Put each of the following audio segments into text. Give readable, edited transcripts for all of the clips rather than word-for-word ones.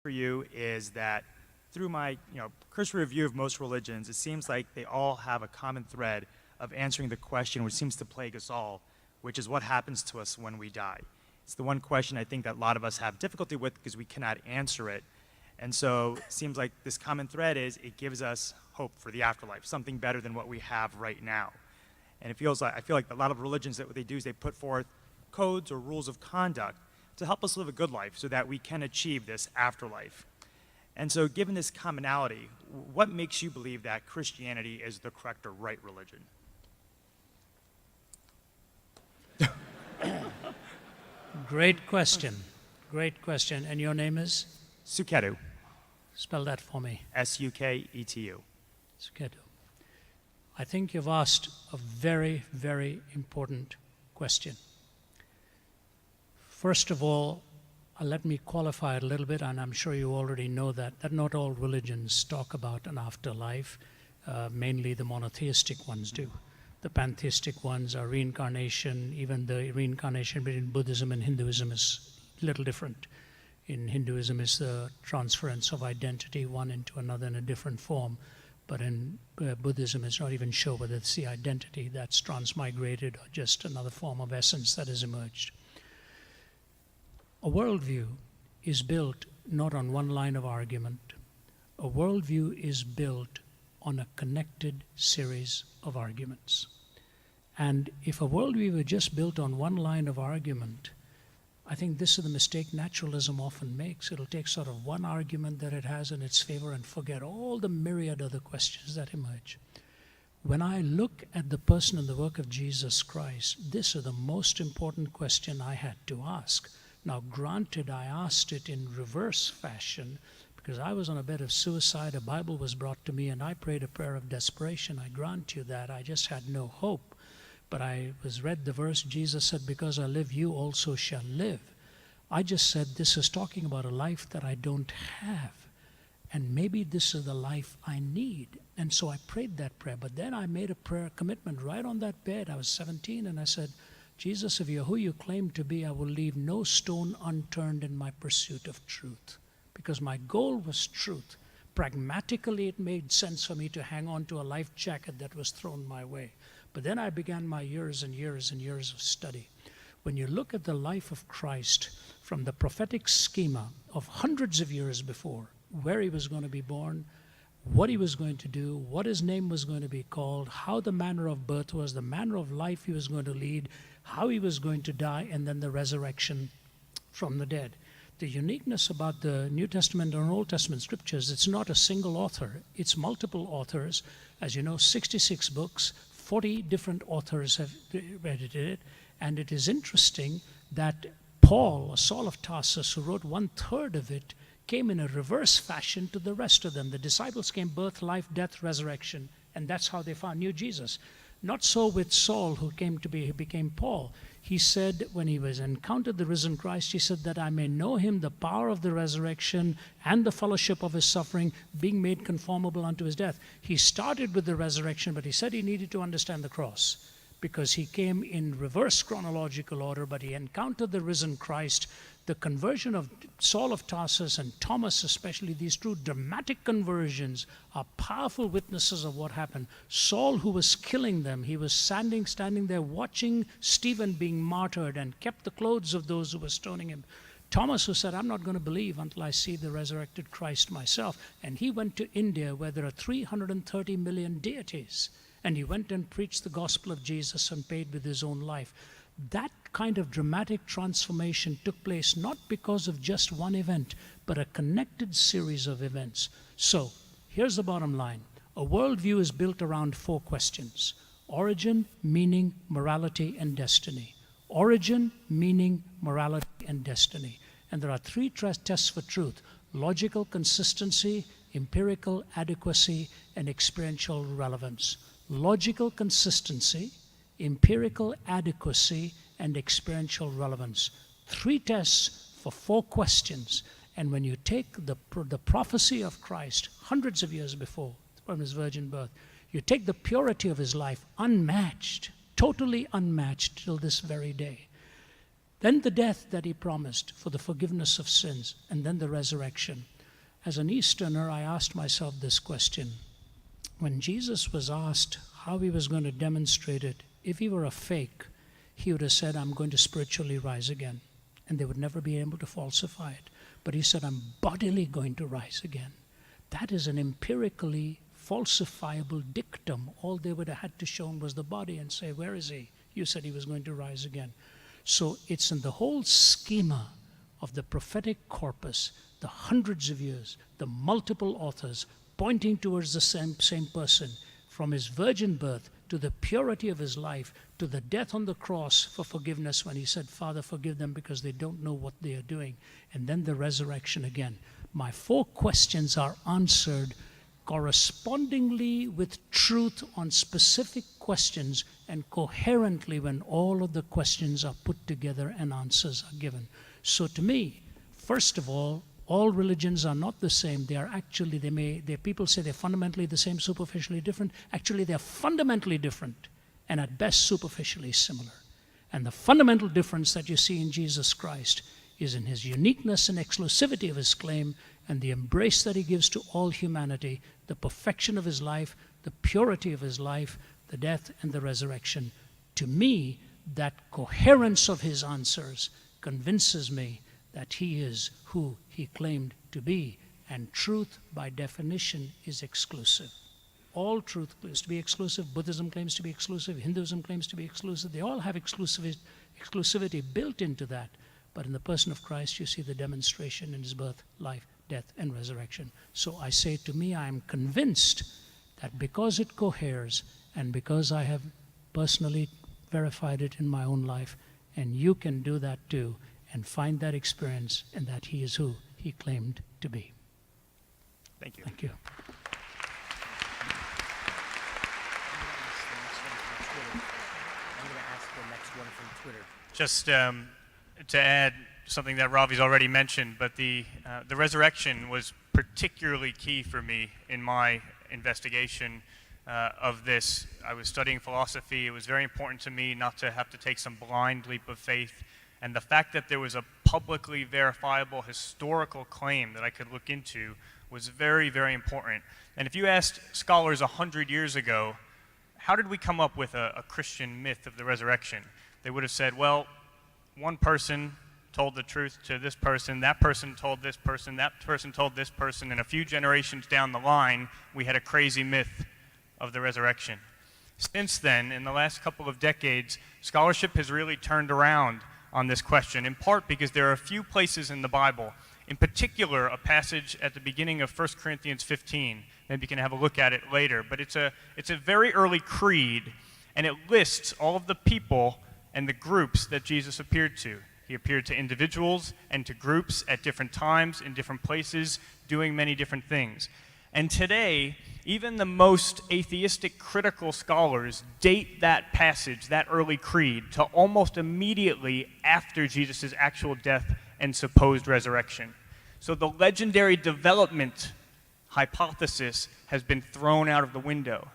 for you is that through my cursory review of most religions, it seems like they all have a common thread of answering the question which seems to plague us all, which is what happens to us when we die. It's the one question I think that a lot of us have difficulty with because we cannot answer it. And so it seems like this common thread is it gives us hope for the afterlife, something better than what we have right now. And I feel like a lot of religions, that what they do is they put forth codes or rules of conduct to help us live a good life so that we can achieve this afterlife. And so given this commonality, what makes you believe that Christianity is the correct or right religion? Great question. Great question. And your name is? Suketu. Spell that for me. Suketu. Suketu. I think you've asked a very, very important question. First of all, let me qualify it a little bit, and I'm sure you already know that not all religions talk about an afterlife. Mainly the monotheistic ones do. The pantheistic ones are reincarnation. Even the reincarnation between Buddhism and Hinduism is a little different. In Hinduism, it's the transference of identity one into another in a different form. But in Buddhism, it's not even sure whether it's the identity that's transmigrated or just another form of essence that has emerged. A worldview is built not on one line of argument. A worldview is built on a connected series of arguments. And if a worldview were just built on one line of argument, I think this is the mistake naturalism often makes. It'll take sort of one argument that it has in its favor and forget all the myriad other questions that emerge. When I look at the person and the work of Jesus Christ, this is the most important question I had to ask. Now, granted, I asked it in reverse fashion because I was on a bed of suicide, a Bible was brought to me, and I prayed a prayer of desperation. I grant you that. I just had no hope. But I read the verse, Jesus said, because I live, you also shall live. I just said, this is talking about a life that I don't have. And maybe this is the life I need. And so I prayed that prayer. But then I made a prayer commitment right on that bed. I was 17, and I said, Jesus, if you're who you claim to be, I will leave no stone unturned in my pursuit of truth. Because my goal was truth. Pragmatically, it made sense for me to hang on to a life jacket that was thrown my way. But then I began my years and years and years of study. When you look at the life of Christ from the prophetic schema of hundreds of years before, where he was going to be born, what he was going to do, what his name was going to be called, how the manner of birth was, the manner of life he was going to lead, how he was going to die, and then the resurrection from the dead. The uniqueness about the New Testament and Old Testament scriptures, it's not a single author, it's multiple authors. As you know, 66 books, 40 different authors have edited it, and it is interesting that Paul, Saul of Tarsus, who wrote 1/3 of it, came in a reverse fashion to the rest of them. The disciples came birth, life, death, resurrection, and that's how they found new Jesus. Not so with Saul, who became Paul. He said, when he was encountered the risen Christ, he said that I may know him, the power of the resurrection and the fellowship of his suffering, being made conformable unto his death. He started with the resurrection, but he said he needed to understand the cross because he came in reverse chronological order, but he encountered the risen Christ. The conversion of Saul of Tarsus and Thomas especially, these two dramatic conversions are powerful witnesses of what happened. Saul, who was killing them, he was standing there watching Stephen being martyred and kept the clothes of those who were stoning him. Thomas, who said, I'm not going to believe until I see the resurrected Christ myself. And he went to India where there are 330 million deities. And he went and preached the gospel of Jesus and paid with his own life. That kind of dramatic transformation took place not because of just one event, but a connected series of events. So, here's the bottom line. A worldview is built around 4 questions: origin, meaning, morality, and destiny. Origin, meaning, morality, and destiny. And there are 3 tests for truth: logical consistency, empirical adequacy, and experiential relevance. Logical consistency, empirical adequacy, and experiential relevance. 3 tests for 4 questions. And when you take the prophecy of Christ hundreds of years before, from his virgin birth, you take the purity of his life, unmatched, totally unmatched till this very day. then the death that he promised for the forgiveness of sins, and then the resurrection. As an Easterner, I asked myself this question. When Jesus was asked how he was going to demonstrate it, if he were a fake, he would have said, I'm going to spiritually rise again. And they would never be able to falsify it. But he said, I'm bodily going to rise again. That is an empirically falsifiable dictum. All they would have had to show was the body and say, where is he? You said he was going to rise again. So it's in the whole schema of the prophetic corpus, the hundreds of years, the multiple authors pointing towards the same person, from his virgin birth to the purity of his life, to the death on the cross for forgiveness when he said, Father, forgive them because they don't know what they are doing. And then the resurrection again. My 4 questions are answered correspondingly with truth on specific questions and coherently when all of the questions are put together and answers are given. So to me, first of all religions are not the same. They are actually, people say they're fundamentally the same, superficially different. Actually, they're fundamentally different and at best superficially similar. And the fundamental difference that you see in Jesus Christ is in his uniqueness and exclusivity of his claim and the embrace that he gives to all humanity, the perfection of his life, the purity of his life, the death and the resurrection. To me, that coherence of his answers convinces me that he is who he claimed to be. And truth, by definition, is exclusive. All truth claims to be exclusive. Buddhism claims to be exclusive. Hinduism claims to be exclusive. They all have exclusivity built into that. But in the person of Christ, you see the demonstration in his birth, life, death, and resurrection. So I say, to me, I am convinced that because it coheres and because I have personally verified it in my own life, and you can do that too, and find that experience, and that he is who he claimed to be. Thank you. Thank you. I'm going to ask the next one from Twitter. Just to add something that Ravi's already mentioned, but the resurrection was particularly key for me in my investigation of this. I was studying philosophy. It was very important to me not to have to take some blind leap of faith. And the fact that there was a publicly verifiable historical claim that I could look into was very, very important. And if you asked scholars 100 years ago, how did we come up with a Christian myth of the resurrection? They would have said, well, one person told the truth to this person, that person told this person, that person told this person, and a few generations down the line, we had a crazy myth of the resurrection. Since then, in the last couple of decades, scholarship has really turned around on this question, in part because there are a few places in the Bible, in particular a passage at the beginning of 1 Corinthians 15. Maybe you can have a look at it later, but it's a very early creed, and it lists all of the people and the groups that Jesus appeared to. He appeared to individuals and to groups at different times, in different places, doing many different things. And today, even the most atheistic critical scholars date that passage, that early creed, to almost immediately after Jesus' actual death and supposed resurrection. So the legendary development hypothesis has been thrown out of the window.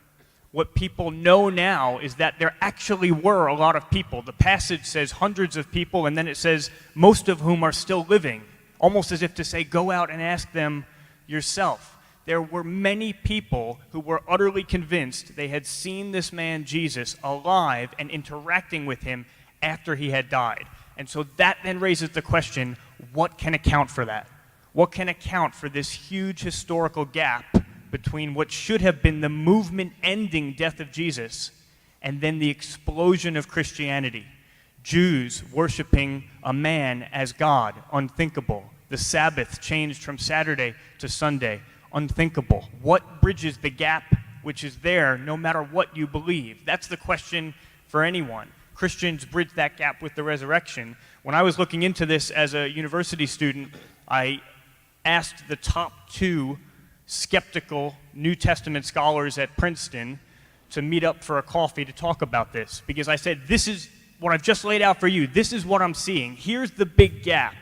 What people know now is that there actually were a lot of people. The passage says hundreds of people, and then it says most of whom are still living, almost as if to say, go out and ask them yourself. There were many people who were utterly convinced they had seen this man Jesus alive and interacting with him after he had died. And so that then raises the question, what can account for that? What can account for this huge historical gap between what should have been the movement-ending death of Jesus and then the explosion of Christianity? Jews worshiping a man as God, unthinkable. The Sabbath changed from Saturday to Sunday, unthinkable. What bridges the gap which is there no matter what you believe? That's the question for anyone. Christians bridge that gap with the resurrection. When I was looking into this as a university student, I asked the top 2 skeptical New Testament scholars at Princeton to meet up for a coffee to talk about this, because I said, this is what I've just laid out for you. This is what I'm seeing. Here's the big gap.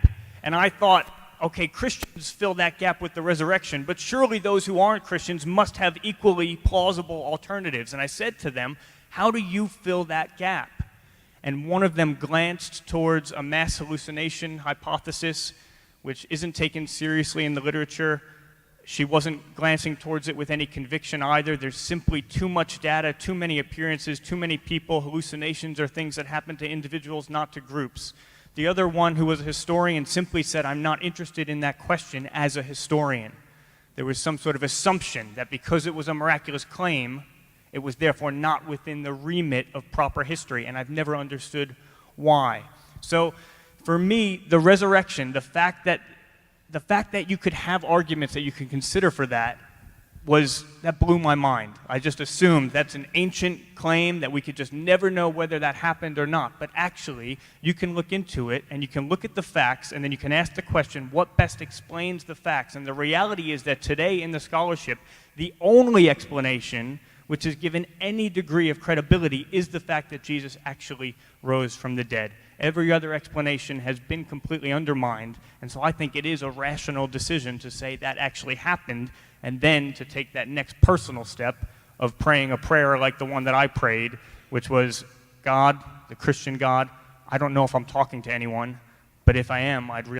And I thought, okay, Christians fill that gap with the resurrection, but surely those who aren't Christians must have equally plausible alternatives. And I said to them, how do you fill that gap? and one of them glanced towards a mass hallucination hypothesis, which isn't taken seriously in the literature. She wasn't glancing towards it with any conviction either. There's simply too much data, too many appearances, too many people. Hallucinations are things that happen to individuals, not to groups. The other one, who was a historian, simply said, I'm not interested in that question as a historian. There was some sort of assumption that because it was a miraculous claim, it was therefore not within the remit of proper history, and I've never understood why. So for me, the resurrection, the fact that you could have arguments that you can consider for that blew my mind. I just assumed that's an ancient claim that we could just never know whether that happened or not. But actually, you can look into it, and you can look at the facts, and then you can ask the question, what best explains the facts? And the reality is that today in the scholarship, the only explanation which is given any degree of credibility is the fact that Jesus actually rose from the dead. Every other explanation has been completely undermined, and so I think it is a rational decision to say that actually happened, and then to take that next personal step of praying a prayer like the one that I prayed, which was, God, the Christian God, I don't know if I'm talking to anyone, but if I am, I'd really